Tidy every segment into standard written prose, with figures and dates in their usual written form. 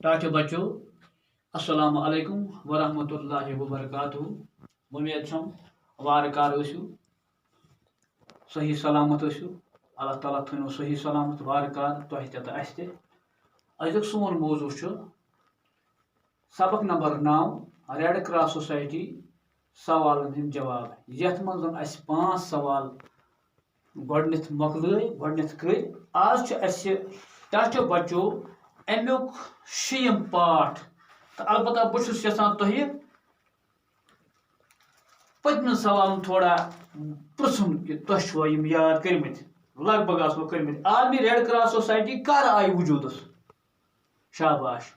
टाटो बच्चों अस्सलाम वालेकुम वरहमतुल्लाहि वबरकातुहू उम्मीद छम वारकार सही सलामत अल्लाह ताला थो सही सलामत वारकार तह ते अजुक सोन मौजू सबक नंबर 9 रेड क्रॉस सोसाइटी सवालन हंद जवाब यथ मज 5 सवाल गोडनिथ मोकल कर आज टाटो बच्चों अमुक 6 पाठ तो अलबत्ता बहुत यहां तुह पत्म सवाल थोड़ा पृछुन कि तुह याद कर्मित लगभग आसो कर्मित आर्मी रेड क्रॉस सोसाइटी कर आई वजूदस शाबाश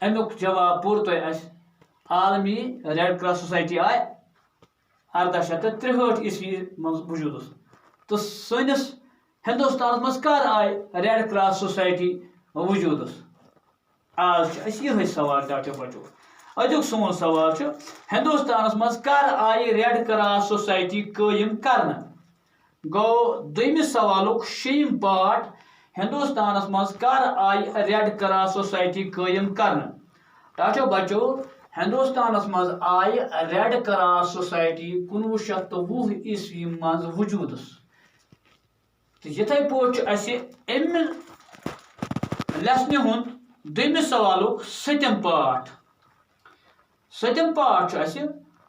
अमुक जवाब पूर तुह आलमी रेड क्रॉस सोसाइटी आय 1863 ईस्वी मज वजूदस तो सनिस हिंदुस्तान मज कर आय रेड क्रॉस सोसाइटी वजूदस आज यह सवाल टाटो बच्चों अजुक सोन सवाल हिंदुस्तान मज कर आय रेड क्रॉस सोसाइटी कायम कर गो दोमिस सवालुक 6 पाठ हिंदुस्तान मज कर आय रेड क्रॉस सोसाइटी कायम कर टाटो बच्चों हिंदुस्तान मज आय रेड क्रॉस सोसाइटी 1920 ईस्वी मज वजूदस तो यथे पे लेसन हूं दोमिस सवालुक 7 पाठ 7 पाठ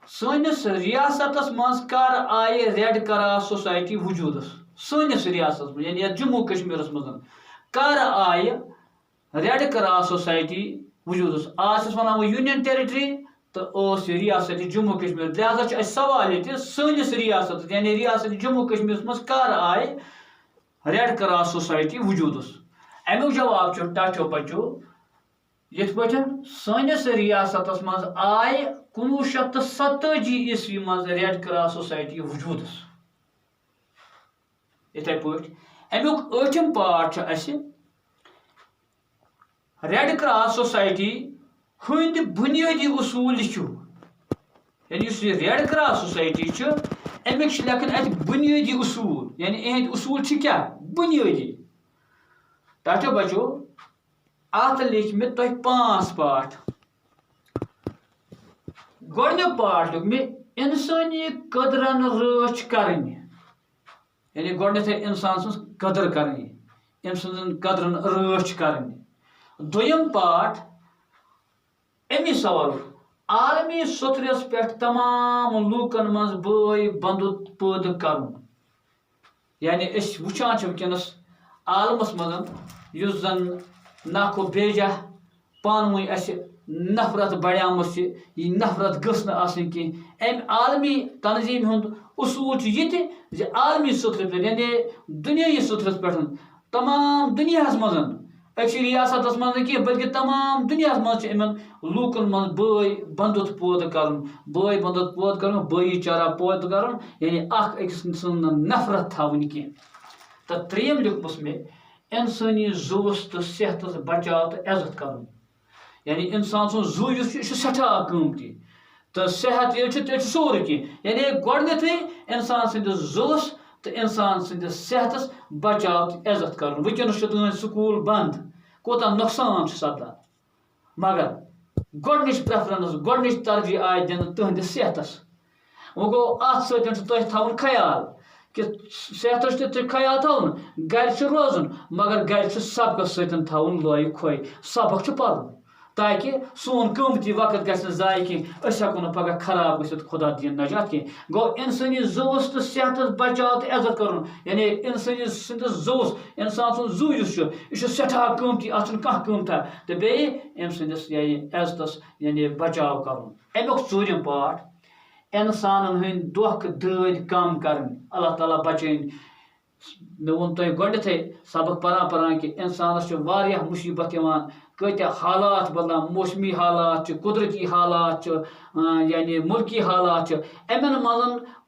सनिस रियासत मज कर आय रेड क्रॉस सोसाइटी वजूदस सनिस रियासत मज यानी जम्मू कश्मीर मज कर आय रेड क्रॉस सोसाइटी वजूदस आज वन यूनियन टेरिटरी तो रियासत जम्मू कश्मीर लिहाजा सवाल ये सनिस रियासत यानी रियासत जम्मू कश्मीर मज कर आय रेड क्रॉस सोसाइटी वजूदस अमुक जवाब टाटो बच्चों यथ पे सनिस रियासत मज आय 1987 ईस्वी मज रेड क्रॉस सोसाइटी वजूदस इथे पे अमुक 8 पाठ रेड क्रॉस सोसाइटी हंद बुनियादी उसूल लिखो यानी रेड क्रॉस सोसाइटी अमिक लेखन अत बुनियादी उसूल यानी अहद उसूल क्या बुनियादी टाटो बच्चों अत लिख मे तुह 5 पाठ गोडन्युक पाठ लिख मे इंसानी कदरन रच करन यानी गोडनेथ इंसान सज कदर करनी अम सजन कदरन रच करनी दोयम पाठ अमी सवाल आलमी सतरस पे तमाम लूकन मज बय बंदुत पद कर यानी वुचान वनकस आलमस मज जन नाको बेजा पान नफरत बढ़ियाम यह नफरत गि कह आलमी तनजीम हूँ उसूल ये आलमी सतरस पे यानी दुनियाई सतरस पे तमाम दुनिया मज रियासत मज कह बल्कि तमाम दुनिया मज लूकन मज बय बंदुत पद कर बय बंदुत पद कर बई चारा पद कर यानी अकिस नफरत थवन कह तो 3 लिखमस मे इंसानी जुवस तो सेहत बचाव तो इज्जत कर यानी इंसान सो जू सठा कीमती तो सेहत ये सोर कह यानी गोडनेथै इंसान सद जुवस तो इंसान सद सेहतस बचाव तो इज्जत कर वनकस तुम स्कूल बंद कोता नुकसान सपदान मगर गोडनिच प्रेफरेंस गोडनिच तरजीह आय दिन तुहंदिस सेहतस वो गो अत सह थवन ख्याल कि सेहतस तो ख्याल थवन गर रोजन मगर गर सबकस सतन थवन लॉय खोय सबक पर्न ताकि सोन कीमती वक्त गि जाय कह हेको पगह खराब गि खुदा दिन नजात कह गो इंसानी जुवस तो सेहत बचाव तो इज्जत कर यानी इंसानी सदस जुवस इंसान सुन जू यह सठा कीमती अत कीमता तो बे अम सदस इज्जतस यानी बचाव कर अमुक 4 पाठ इंसान हंद दुख दद कम कर अल्लाह ताला बचन मे वो तुम गोडनेथे सबक परान कि इंसानस मुसीबत कत्या हालात बदलान मौसमी हालात कुदरती हालात यानी मुल्की हालात अमन मज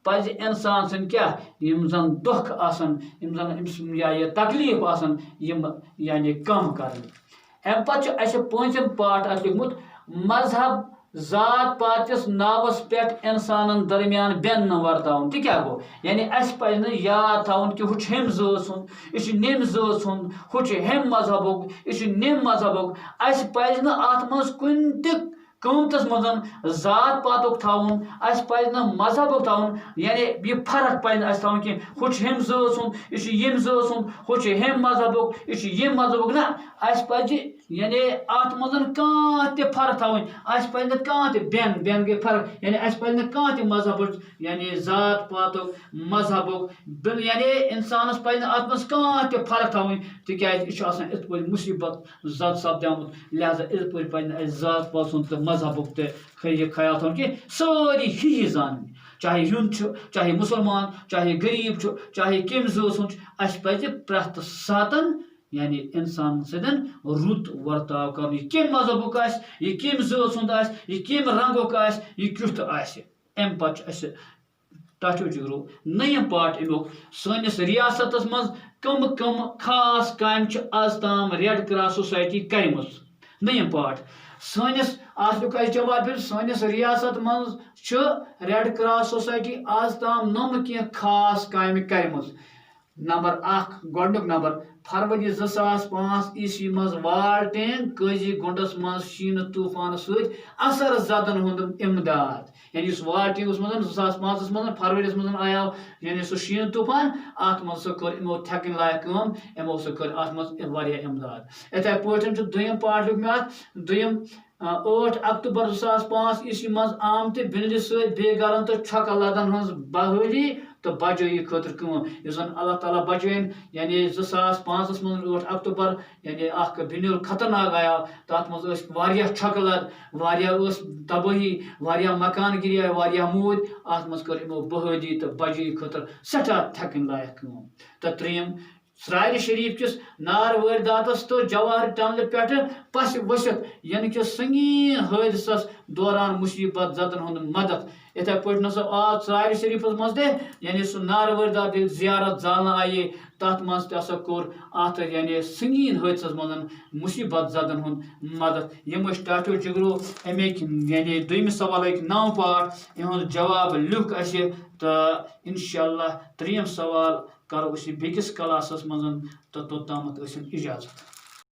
पज इंसान सन क्या जन दुख आसन जन या तकलीफ आसन यानी कम कर अम पे 5 पाठ अत लिखमुत मजहब जात पातिस नावस पे इंसान दरमियान बेन वर्तावन तह क्या गो यानी अस पज याद थवन कि हु हम जुन यह निम जुन हु हम मजहबुक यह निम मजहबुक अस पज अत मज कुन तह कमतस मज जात पातुक थवन अस पज मजहबुक थवन यानी यह फर्क पज थवन कि हु हम जुन यह यम जुन हु हम मजहबुक यह यम मजहबुक ना अस पज यानी अत मज कह फर्क थवन अस पज कह बेन बेन गई फर्क यानी अस पज कह मजहब यानी जात पातुक मजहबुक यानी इंसानस पज अत मज कह फर्क थवन तिकाज यह इत पे मुसीबत जद सपदामुत लिहाजा इत पे पे जात पात सुन तो मजहबुक ख्याल थवन कि सारी ही जान चाहे युन चाहे मुसलमान चाहे गरीब चाहे कम जुन अस पज प्रथ सातन यानी इंसान सदन रुत वर्ताव कर कम मजहबुक यह कम जुन यह कम रंगुक यह क्युथ अम पे टाठो जिगरो नयम पार्ट अमुक सनिस रियासत मज कम कम खास काम आज ताम रेड क्रॉस सोसाइटी कर्म नयम पार्ट सनिस आजुक जवाब सनिस रियासत मज रेड क्रॉस सोसाइटी आज ताम नम कह खास काम कर्म नंबर गोडनुक नंबर फरवरी 2005 ईस्वी मज वाल टैंक कजी गुंडस मज शीन तूफान सत असर जदन हुंद इमदाद यानी वाल टैंक मज 2005 मज फरवरी मज आया यानी सह शीन तूफान अत मज कर इमो थकन लायक कम इमो कर अत मज वारिया इमदाद इथे पे दुयम पार्ट लिख मे दुयम 8 अक्टूबर 2005 ईस्वी मज आम तो बिजली सत बेगरन तो छक लदन हज बहाली तो बचाई खतर अल्लाह ताला बचान यानी 2005 मज 8 अक्टूबर यानी बिनुल खतरनाक आया तथ मज छक लद तबाही मकान गिरिया मूद अत मज कर इमो बहाली तो बचाई खतर सठा थकन लायक तो त्रीम सराय शरीफ किस नार वारदात तो जवाहर टनल पे पस वसित यानी कि संगीन हादसस दौरान मुसीबत जदन हुंद मदद इथे पे आज सराय शरीफ मज यानी सह नार वारदात जियारत जालना आई तथ मज कोर अत यानी संगीन हादसस मज मुसीबत जदन हुंद मदद यम टाठो जिगरो अमिक यानी दुम सवाल 9 पार्ट इहुंद जवाब लिख तो इंशाअल्लाह त्रीम सवाल करो बेकिस क्लासस मज तो तोतामत इजाजत।